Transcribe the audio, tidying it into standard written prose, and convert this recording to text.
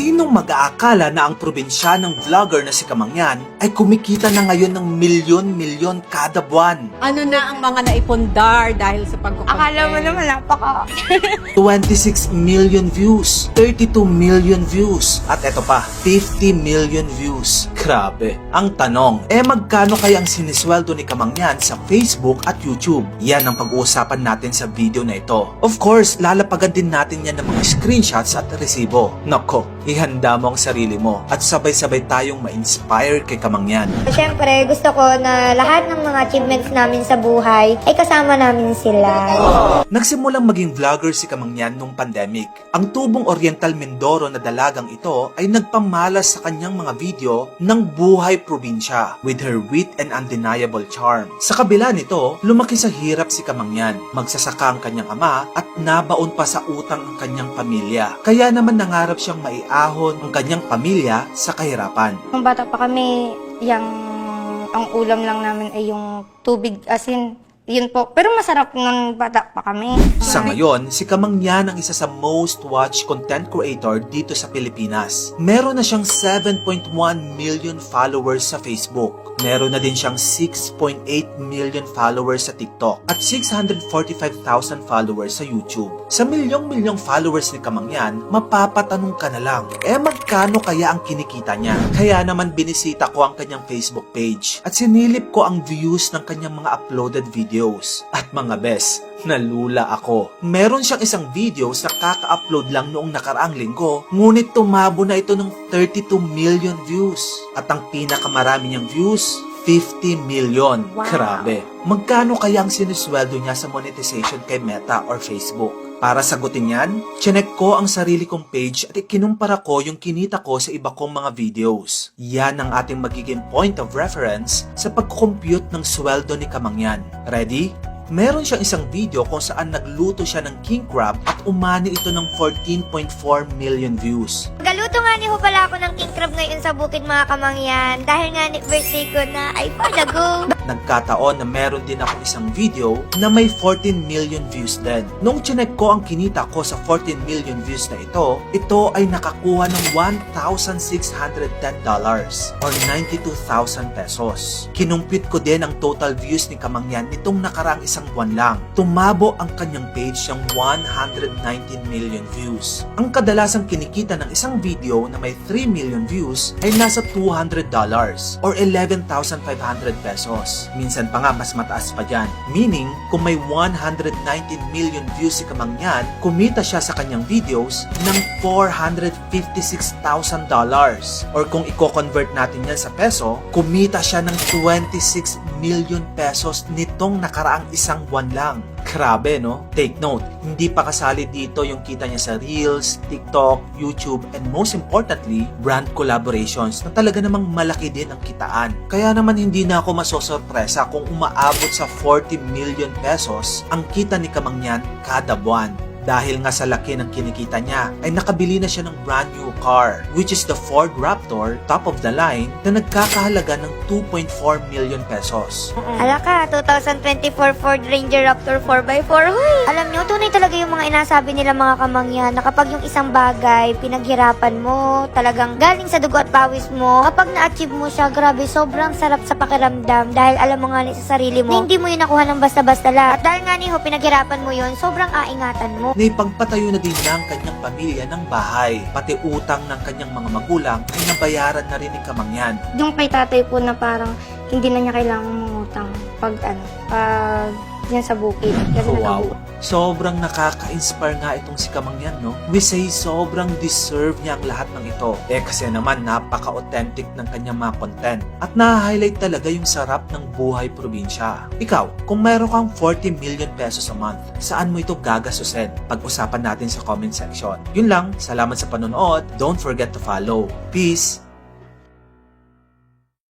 Sinong mag-aakala na ang probinsyanang vlogger na si Kamangyan ay kumikita na ngayon ng milyon-milyon kada buwan? Ano na ang mga naipundar dahil sa pagkukontent? Akala mo naman napaka... 26 million views, 32 million views, at eto pa, 50 million views. Grabe. Ang tanong, magkano kaya ang sinisweldo ni Kamangyan sa Facebook at YouTube? Yan ang pag-uusapan natin sa video na ito. Of course, lalapagan din natin yan ng mga screenshots at resibo. Nako, ihanda mo ang sarili mo at sabay-sabay tayong ma-inspire kay Kamangyan. Siyempre, gusto ko na lahat ng mga achievements namin sa buhay ay kasama namin sila. Nagsimulang maging vlogger si Kamangyan nung pandemic. Ang tubong Oriental Mindoro na dalagang ito ay nagpamalas sa kanyang mga video ng buhay probinsya with her wit and undeniable charm. Sa kabila nito, lumaki sa hirap si Kamangyan. Magsasaka ang kanyang ama at nabaon pa sa utang ang kanyang pamilya. Kaya naman nangarap siyang maiahon ang kanyang pamilya sa kahirapan. Nung bata pa kami, ang ulam lang namin ay yung tubig, asin. Yun po. Pero masarap nung bata pa kami. Sa ngayon, si Kamangyan ang isa sa most watched content creator dito sa Pilipinas. Meron na siyang 7.1 million followers sa Facebook. Meron na din siyang 6.8 million followers sa TikTok at 645,000 followers sa YouTube. Sa milyong-milyong followers ni Kamangyan, mapapatanong ka na lang, magkano kaya ang kinikita niya? Kaya naman binisita ko ang kanyang Facebook page at sinilip ko ang views ng kanyang mga uploaded videos. At mga bes, nalula ako. Meron siyang isang videos na kaka-upload lang noong nakaraang linggo, ngunit tumabo na ito ng 32 million views. At ang pinakamarami niyang views, 50 million. Wow. Grabe. Magkano kaya ang sinisweldo niya sa monetization kay Meta or Facebook? Para sagutin yan, chinek ko ang sarili kong page at ikinumpara ko yung kinita ko sa iba kong mga videos. Yan ang ating magiging point of reference sa pagkukompute ng sweldo ni Kamangyan. Ready? Meron siyang isang video kung saan nagluto siya ng king crab at umani ito ng 14.4 million views. Galuto nga ni ho pala ako ng king crab ngayon sa bukid mga Kamangyan. Dahil nga ni birthday ko na ay palago. Nagkataon na meron din ako isang video na may 14 million views din. Nung chinek ko ang kinita ko sa 14 million views na ito ay nakakuha ng $1,610 or 92,000 pesos. Kinumpit ko din ang total views ni Kamangyan nitong nakaraang isang buwan lang. Tumabo ang kanyang page ng 119 million views. Ang kadalasang kinikita ng isang video na may 3 million views ay nasa $200 or 11,500 pesos. Minsan pa nga mas mataas pa dyan. Meaning, kung may 119 million views si Kamangyan, kumita siya sa kanyang videos ng $456,000. Or kung i-convert natin yan sa peso, kumita siya ng 26 million pesos nitong nakaraang isang buwan lang. Grabe, no? Take note, hindi pa kasali dito yung kita niya sa Reels, TikTok, YouTube, and most importantly, brand collaborations na talaga namang malaki din ang kitaan. Kaya naman hindi na ako masosorpresa kung umaabot sa 40 million pesos ang kita ni Kamangyan kada buwan. Dahil nga sa laki ng kinikita niya, ay nakabili na siya ng brand new car, which is the Ford Raptor, top of the line, na nagkakahalaga ng 2.4 million pesos. Ala ka, 2024 Ford Ranger Raptor 4x4. Huy! Alam nyo, tunay talaga yung mga inasabi nila mga Kamangyan na kapag yung isang bagay, pinaghirapan mo, talagang galing sa dugo at pawis mo, kapag na-achieve mo siya, grabe, sobrang sarap sa pakiramdam dahil alam mo nga sa sarili mo, na hindi mo yun nakuha ng basta-basta lang. At dahil nga niho, pinaghirapan mo yun, sobrang aingatan mo. Naipagpatayo na din niya ang kanyang pamilya ng bahay. Pati utang ng kanyang mga magulang ay nabayaran na rin ni Kamangyan. Yung kay tatay po na parang hindi na niya kailangang mangutang pag yan sa bukid. Kasi Wow. Sobrang nakaka-inspire nga itong si Kamangyan, no? We say sobrang deserve niya ang lahat ng ito. Kasi naman napaka-authentic ng kanyang mga content. At na-highlight talaga yung sarap ng buhay probinsya. Ikaw, kung mayroon kang 40 million pesos a month, saan mo ito gagastusin? Pag-usapan natin sa comment section. Yun lang, salamat sa panonood. Don't forget to follow. Peace!